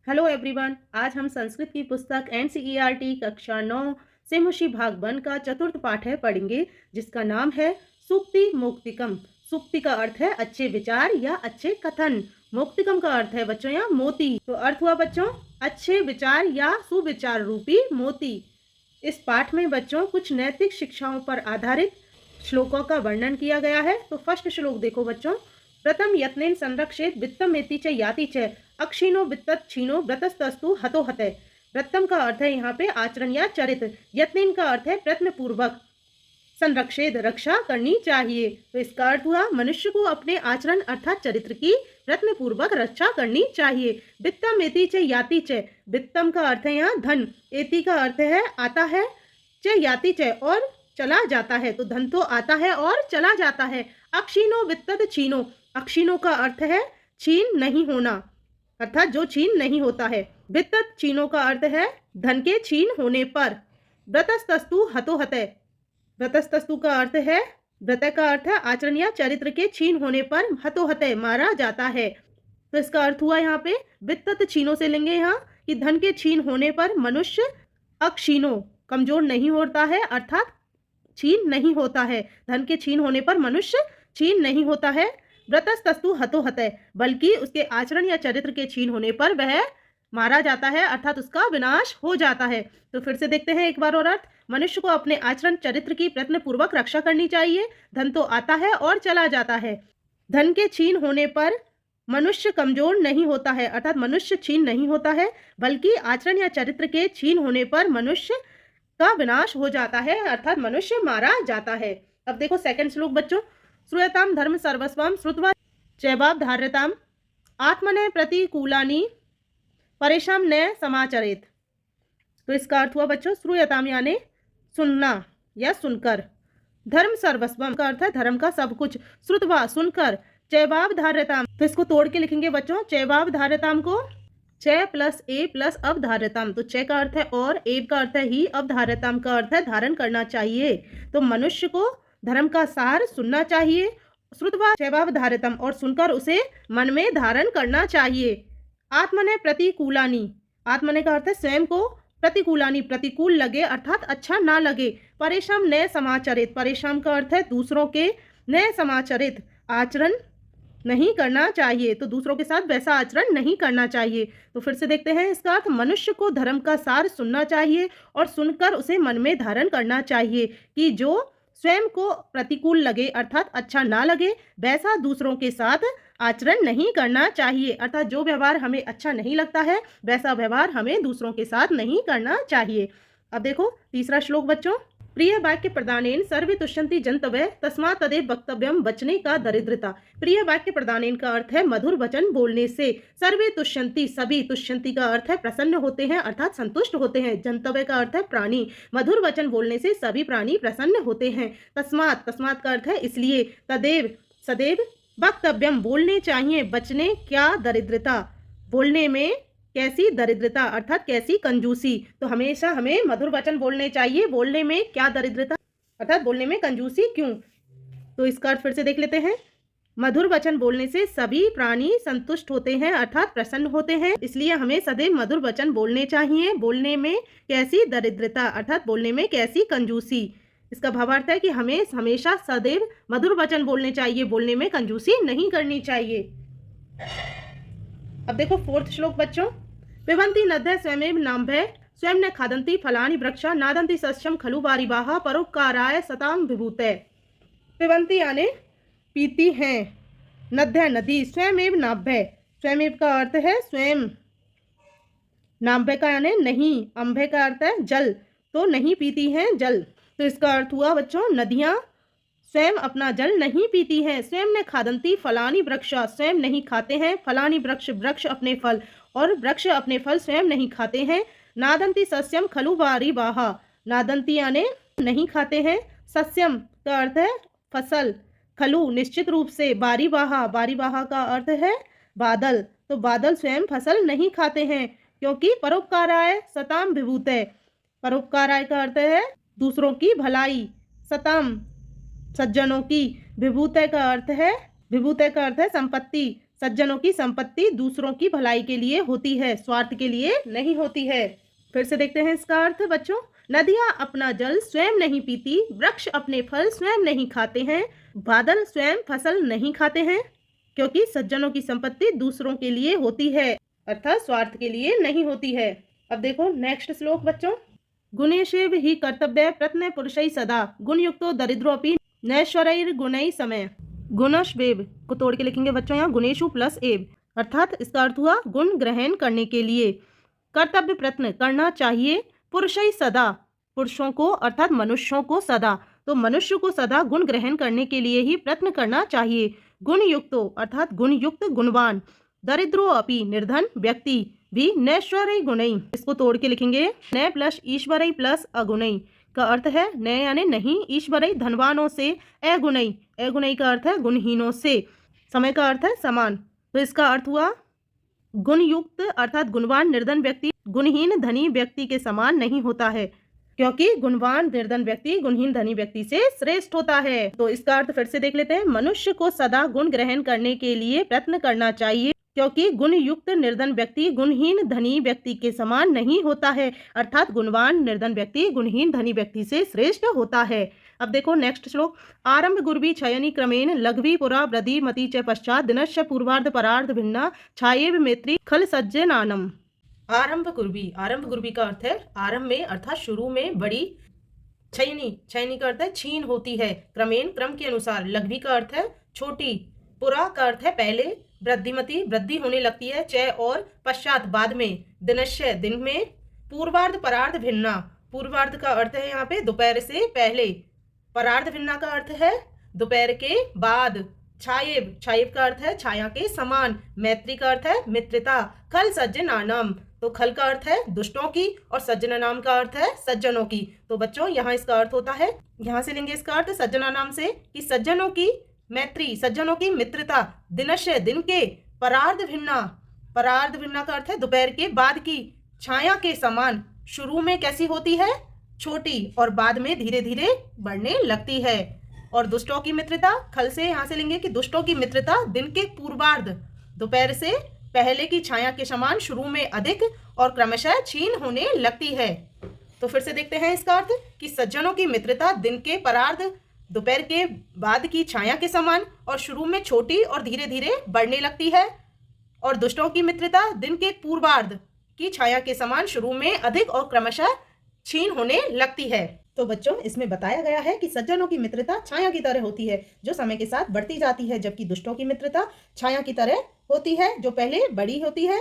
Hello everyone. आज हम संस्कृत की पुस्तक एनसीईआरटी कक्षा 9 सेमुषी भाग 1 का चतुर्थ पाठ है पढ़ेंगे, जिसका नाम है सूक्ति मुक्तिकम। सूक्ति का अर्थ है अच्छे विचार या अच्छे कथन। मुक्तिकम का अर्थ है बच्चों यहाँ मोती। तो अर्थ हुआ बच्चों अच्छे विचार या सुविचार रूपी मोती। इस पाठ में बच्चों कुछ नैतिक शिक्षाओं पर आधारित श्लोकों का वर्णन किया गया है। तो फर्स्ट श्लोक देखो बच्चों। प्रथम यत्नेन संरक्षेत वित्तमेति च याति च अक्षीणो वित्तत छीनो व्रतस्तस्तु हतो हते। व्रतम का अर्थ है यहाँ पे आचरण या चरित्र। यत्नेन का अर्थ है प्रयत्न पूर्वक। संरक्षेत रक्षा करनी चाहिए। तो इसका अर्थ हुआ मनुष्य को अपने आचरण अर्थात चरित्र की प्रयत्न पूर्वक रक्षा करनी चाहिए। वित्तम एति च याति च। वित्तम का अर्थ है यहाँ धन। एति का अर्थ है आता है। च याति च और चला जाता है। तो धन तो आता है और चला जाता है। अक्षीणो वित्तत छीनो। अक्षीणो का अर्थ है छीन नहीं होना, अर्थात जो छीन नहीं होता है। वित्तत छीनो का अर्थ है धन के छीन होने पर। व्रतस्तस्तु हतो हते। व्रतस्तस्तु का अर्थ है व्रत का अर्थ है आचरण या चरित्र के छीन होने पर हतो हते मारा जाता है। तो इसका अर्थ हुआ यहाँ पे वित्तत छीनो से लेंगे यहाँ कि धन के छीन होने पर मनुष्य अक्षीणो कमजोर नहीं होता है, अर्थात छीन नहीं होता है। धन के छीन होने पर मनुष्य छीन नहीं होता है। व्रतस्तस्तु हतो हते, बल्कि उसके आचरण या चरित्र के छीन होने पर वह मारा जाता है, अर्थात उसका विनाश हो जाता है। तो फिर से देखते हैं एक बार और अर्थ। मनुष्य को अपने आचरण चरित्र की प्रयत्न पूर्वक रक्षा करनी चाहिए। धन तो आता है और चला जाता है। धन के छीन होने पर मनुष्य कमजोर नहीं होता है, अर्थात मनुष्य छीन नहीं होता है, बल्कि आचरण या चरित्र के छीन होने पर मनुष्य का विनाश हो जाता है, अर्थात मनुष्य मारा जाता है। अब देखो सेकंड श्लोक बच्चों। श्रूयताम धर्म सर्वस्वम श्रुत्वा चैवावधार्यताम आत्मने प्रतिकूलानि परेशान न समाचरेत। तो इसका अर्थ हुआ बच्चों श्रूयताम यानी सुनना या सुनकर। धर्म सर्वस्वम का अर्थ है धर्म का सब कुछ। श्रुत्वा सुनकर। चैवावधार्यताम तो इसको तोड़ के लिखेंगे बच्चों। चैवावधार्यताम को च प्लस ए प्लस अवधार्यताम। तो च का अर्थ है और, ए का अर्थ है ही, अवधार्यताम का अर्थ है धारण करना चाहिए। तो मनुष्य को धर्म का सार सुनना चाहिए। श्रुत्वा चैवावधार्यतम और सुनकर उसे मन में धारण करना चाहिए। आत्मने प्रतिकूलानि। आत्मने का अर्थ है स्वयं को। प्रतिकूलानि प्रतिकूल लगे अर्थात अच्छा ना लगे। परेशान न समाचरित। परेशान का अर्थ है दूसरों के। न समाचरित आचरण नहीं करना चाहिए। तो दूसरों के साथ वैसा आचरण नहीं करना चाहिए। तो फिर से देखते हैं इसका अर्थ। मनुष्य को धर्म का सार सुनना चाहिए और सुनकर उसे मन में धारण करना चाहिए कि जो स्वयं को प्रतिकूल लगे अर्थात अच्छा ना लगे वैसा दूसरों के साथ आचरण नहीं करना चाहिए। अर्थात जो व्यवहार हमें अच्छा नहीं लगता है वैसा व्यवहार हमें दूसरों के साथ नहीं करना चाहिए। अब देखो तीसरा श्लोक बच्चों। प्रिय वाक्य प्रदानेन सर्वे तुष्यन्ति जन्तवः तस्मात् तदेव वक्तव्यम। वचने का दरिद्रता। प्रिय वाक्य प्रदानेन का अर्थ है मधुर वचन बोलने से। सर्वे तुष्यन्ति सभी। तुष्यन्ति का अर्थ है प्रसन्न होते हैं अर्थात संतुष्ट होते हैं। जन्तवः का अर्थ है प्राणी। मधुर वचन बोलने से सभी प्राणी प्रसन्न होते हैं। तस्मात् तस्मात् का अर्थ है इसलिए। तदेव सदैव। वक्तव्यम बोलने चाहिए। वचने क्या दरिद्रता। बोलने में कैसी दरिद्रता अर्थात कैसी कंजूसी। तो हमेशा हमें मधुर वचन बोलने चाहिए। बोलने में क्या दरिद्रता अर्थात बोलने में कंजूसी क्यों। तो इसका अर्थ फिर से देख लेते हैं। मधुर वचन बोलने से सभी प्राणी संतुष्ट होते हैं अर्थात प्रसन्न होते हैं, इसलिए हमें सदैव मधुर वचन बोलने चाहिए। बोलने में कैसी दरिद्रता अर्थात बोलने में कैसी कंजूसी। इसका भावार्थ है कि हमें हमेशा सदैव मधुर वचन बोलने चाहिए। बोलने में कंजूसी नहीं करनी चाहिए। अब देखो फोर्थ श्लोक बच्चों। पिबन्ति नद्यः स्वयमेव नाम्भः स्वयं न खादन्ति फलानि वृक्षा नादन्ति सस्यं खलु वारिवाहा परोपकाराय सताम विभूते। पिबन्ति यानी पीती हैं। नद्यः नदी। स्वयमेव नाम्भः। स्वयमेव का अर्थ है स्वयं। नाम्भः का यानी नहीं। अम्भः का अर्थ है जल। तो नहीं पीती हैं जल। तो इसका अर्थ हुआ बच्चों नदियाँ स्वयं अपना जल नहीं पीती हैं। स्वयं ने खादंती फलानी वृक्ष। स्वयं नहीं खाते हैं। फलानी वृक्ष वृक्ष अपने फल और वृक्ष अपने फल स्वयं नहीं खाते हैं। नादंती सस्यम खलु वारिवाहा। नादंती यानी नहीं खाते हैं। सस्यम का अर्थ है फसल। खलु निश्चित रूप से। वारिवाहा। वारिवाहा का अर्थ है बादल। तो बादल स्वयं फसल नहीं खाते हैं क्योंकि परोपकाराय सताम विभूते। परोपकाराय का अर्थ है दूसरों की भलाई। सताम सज्जनों की। विभूते का अर्थ है संपत्ति। सज्जनों की संपत्ति दूसरों की भलाई के लिए होती है, स्वार्थ के लिए नहीं होती है। फिर से देखते हैं इसका अर्थ बच्चों। नदियां अपना जल स्वयं नहीं पीती, वृक्ष अपने फल स्वयं नहीं खाते हैं, बादल स्वयं फसल नहीं खाते हैं, क्योंकि सज्जनों की संपत्ति दूसरों के लिए होती है, अर्थात स्वार्थ के लिए नहीं होती है। अब देखो नेक्स्ट श्लोक बच्चों। गुणेशेव ही कर्तव्य प्रत्न पुरुषै सदा, गुण युक्तो दरिद्रोपि नैश्वरैर गुणै समय। गुणश्वेव को तोड़ के लिखेंगे बच्चों यहाँ गुणेशु प्लस एव, अर्थात इसका अर्थ हुआ गुण ग्रहण करने के लिए, कर्तव्य प्रत्न करना चाहिए, पुरुषै सदा पुरुषों को अर्थात मनुष्यों को सदा, तो मनुष्य को सदा गुण ग्रहण करने के लिए ही प्रयत्न करना चाहिए। गुण युक्तो अर्थात गुण युक्त गुणवान, दरिद्रो अपि निर्धन व्यक्ति भी नैश्वरई गुणई, इसको तोड़ के लिखेंगे न प्लस ईश्वरई प्लस अगुणई का अर्थ है न यानी नहीं, ईश्वरई धनवानों से, अगुणई अगुणई का अर्थ है गुणहीनों से, समय का अर्थ है समान, तो इसका अर्थ हुआ गुण युक्त अर्थात गुणवान निर्धन व्यक्ति गुणहीन धनी व्यक्ति के समान नहीं होता है, क्योंकि गुणवान निर्धन व्यक्ति गुणहीन धनी व्यक्ति से श्रेष्ठ होता है। तो इसका अर्थ फिर से देख लेते हैं। मनुष्य को सदा गुण ग्रहण करने के लिए प्रयत्न करना चाहिए, क्योंकि गुण युक्त निर्धन व्यक्ति गुणहीन धनी व्यक्ति के समान नहीं होता है, अर्थात गुणवान निर्धन व्यक्ति गुणहीन धनी व्यक्ति से श्रेष्ठ होता है। अब देखो नेक्स्ट श्लोक। आरंभ गुर्वी छयनी क्रमेण लघवी पुरा वृद्धि मति च पश्चात दिनश्च पूर्वार्ध परार्ध भिन्ना छायेव मैत्री खल सज्जनानम। आरंभ गुर्वी का अर्थ है आरंभ में अर्थात शुरू में बड़ी, छयनी का अर्थ है छीन होती है, क्रमेण क्रम के अनुसार, लघवी का अर्थ है छोटी, पुरा का अर्थ है पहले, वृद्धिमती वृद्धि होने लगती है, चय और पश्चात बाद में, दिनश्य दिन में, पूर्वार्ध परार्ध भिन्ना, पूर्वार्ध का अर्थ है यहाँ पे दोपहर से पहले, परार्ध भिन्ना का अर्थ है दोपहर के बाद, छायेब का अर्थ है छाया के समान, मैत्री का अर्थ है मित्रता, खल सज्जनानम तो खल का अर्थ है दुष्टों की और सज्जन नाम का अर्थ है सज्जनों की। तो बच्चों यहाँ इसका अर्थ होता है, यहाँ से लेंगे इसका अर्थ सज्जना नाम से कि सज्जनों की मैत्री, सज्जनों की मित्रता, दिनश्य दिन के, परार्ध भिन्ना का अर्थ है दोपहर के बाद की, छाया के समान, शुरू में कैसी होती है छोटी और बाद में धीरे धीरे बढ़ने लगती है, और दुष्टों की मित्रता, खल से यहाँ से लेंगे कि दुष्टों की मित्रता दिन के पूर्वार्ध दोपहर से पहले की छाया के समान शुरू में अधिक और क्रमशः क्षीण होने लगती है। तो फिर से देखते हैं इसका अर्थ कि सज्जनों की मित्रता दिन के परार्ध दोपहर के बाद की छाया के समान और शुरू में छोटी और धीरे धीरे बढ़ने लगती है, और दुष्टों की मित्रता दिन के पूर्वार्ध की छाया के समान शुरू में अधिक और क्रमशः क्षीण होने लगती है। तो बच्चों इसमें बताया गया है कि सज्जनों की मित्रता छाया की तरह होती है जो समय के साथ बढ़ती जाती है, जबकि दुष्टों की मित्रता छाया की तरह होती है जो पहले बड़ी होती है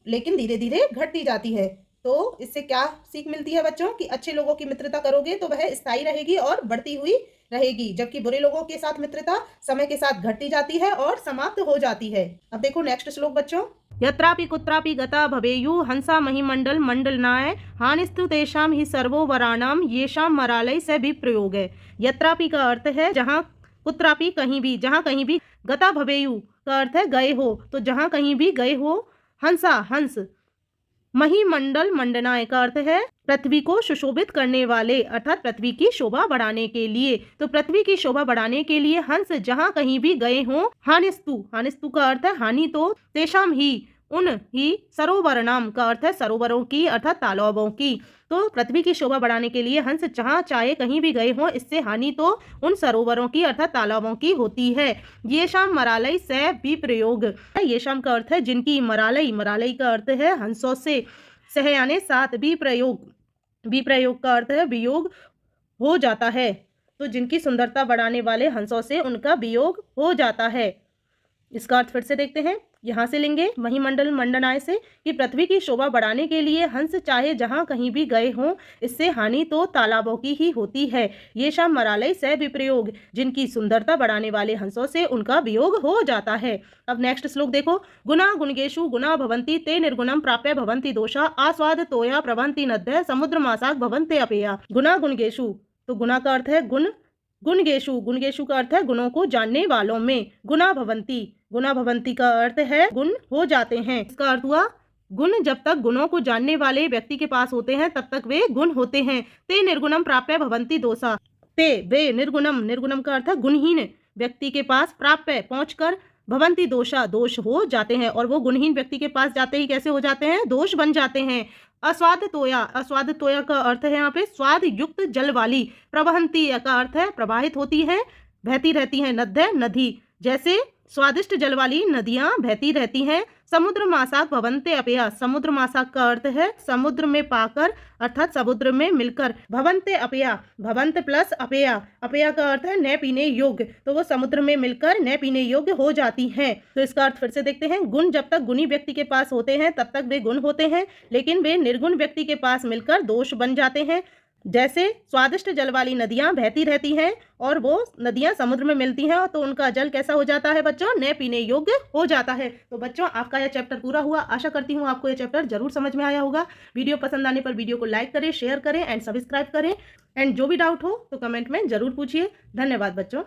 लेकिन धीरे धीरे घटती जाती है। तो इससे क्या सीख मिलती है बच्चों कि अच्छे लोगों की मित्रता करोगे तो वह स्थायी रहेगी और बढ़ती हुई रहेगी, जबकि बुरे लोगों के साथ मित्रता समय के साथ घटती जाती है और समाप्त हो जाती है। अब देखो नेक्स्ट श्लोक बच्चों। यत्रापि कुत्रापि गता भवेयु हंसा महिमंडल मंडलनाय हानिस्तु तेषां ही सर्वोवराणाम येषां मरालय से भी प्रयोग है। यत्रापि का अर्थ है जहाँ, कुत्रापि कहीं भी, जहाँ कहीं भी, गता भवेयु का अर्थ है गए हो, तो जहाँ कहीं भी गए हो, हंसा हंस, महिमंडल मंडनाय का अर्थ है पृथ्वी को सुशोभित करने वाले, अर्थात पृथ्वी की शोभा बढ़ाने के लिए, तो पृथ्वी की शोभा बढ़ाने के लिए हंस जहाँ कहीं भी गए हों, हानिस्तु का अर्थ है हानि, तो तेषाम ही उन ही सरोवर नाम का अर्थ है सरोवरों की अर्थात तालाबों की, तो पृथ्वी की शोभा बढ़ाने के लिए हंस जहाँ चाहे कहीं भी गए हों, इससे हानि तो उन सरोवरों की अर्थात तालाबों की होती है। ये शाम मरालय से भी प्रयोग, ये शाम का अर्थ है जिनकी, मरालय का अर्थ है हंसों से, सह यानी साथ, भी प्रयोग का अर्थ है वियोग हो जाता है, तो जिनकी सुंदरता बढ़ाने वाले हंसों से उनका वियोग हो जाता है। इसका अर्थ फिर से देखते हैं, यहाँ से लेंगे महिमंडल मंडनाय से कि पृथ्वी की शोभा बढ़ाने के लिए हंस चाहे जहाँ कहीं भी गए हों, इससे हानि तो तालाबों की ही होती है। ये शाम मरालय से विप्रयोग, जिनकी सुंदरता बढ़ाने वाले हंसों से उनका वियोग हो जाता है। अब नेक्स्ट श्लोक देखो। गुणा गुणगेशु गुणा भवन्ति ते निर्गुणम प्राप्य भवन्ति दोषा आस्वाद तोया प्रभंति नद्य समुद्र मासाक भवन्ते अपेया। गुणा गुणगेशु, तो गुणा का अर्थ है गुण, गुणगेशु का अर्थ है गुणों को जानने वालों में, गुणा भवन्ति का अर्थ है गुण हो जाते हैं। इसका अर्थ हुआ गुण जब तक गुणों को जानने वाले व्यक्ति के पास होते हैं तब तक वे गुण होते हैं। ते निर्गुणम प्राप्य भवन्ति दोषा, ते वे निर्गुणम का अर्थ है गुणहीन व्यक्ति के पास, प्राप्य पहुंचकर, भवंती दोषा, दोष हो जाते हैं, और वो गुणहीन व्यक्ति के पास जाते ही कैसे हो जाते हैं, दोष बन जाते हैं। अस्वाद तोया, अस्वाद तोया का अर्थ है यहाँ पे स्वाद युक्त जल वाली। प्रवहंती का अर्थ है प्रवाहित होती है, बहती रहती है। नद्य, नदी, जैसे स्वादिष्ट जल वाली नदियां बहती रहती हैं। समुद्र मासाक भवन्ते अपया, समुद्र मासाक का अर्थ है समुद्र में पाकर अर्थात समुद्र में मिलकर। भवन्ते अपया, भवंत प्लस अपया, अपया का अर्थ है न पीने योग्य, तो वो समुद्र में मिलकर न पीने योग्य हो जाती हैं। तो इसका अर्थ फिर से देखते हैं। गुण जब तक गुणी व्यक्ति के पास होते हैं तब तक वे गुण होते हैं, लेकिन वे निर्गुण व्यक्ति के पास मिलकर दोष बन जाते हैं। जैसे स्वादिष्ट जल वाली नदियां बहती रहती हैं और वो नदियां समुद्र में मिलती हैं, तो उनका जल कैसा हो जाता है बच्चों, न पीने योग्य हो जाता है। तो बच्चों आपका यह चैप्टर पूरा हुआ। आशा करती हूँ आपको यह चैप्टर जरूर समझ में आया होगा। वीडियो पसंद आने पर वीडियो को लाइक करें, शेयर करें एंड सब्सक्राइब करें। एंड जो भी डाउट हो तो कमेंट में जरूर पूछिए। धन्यवाद बच्चों।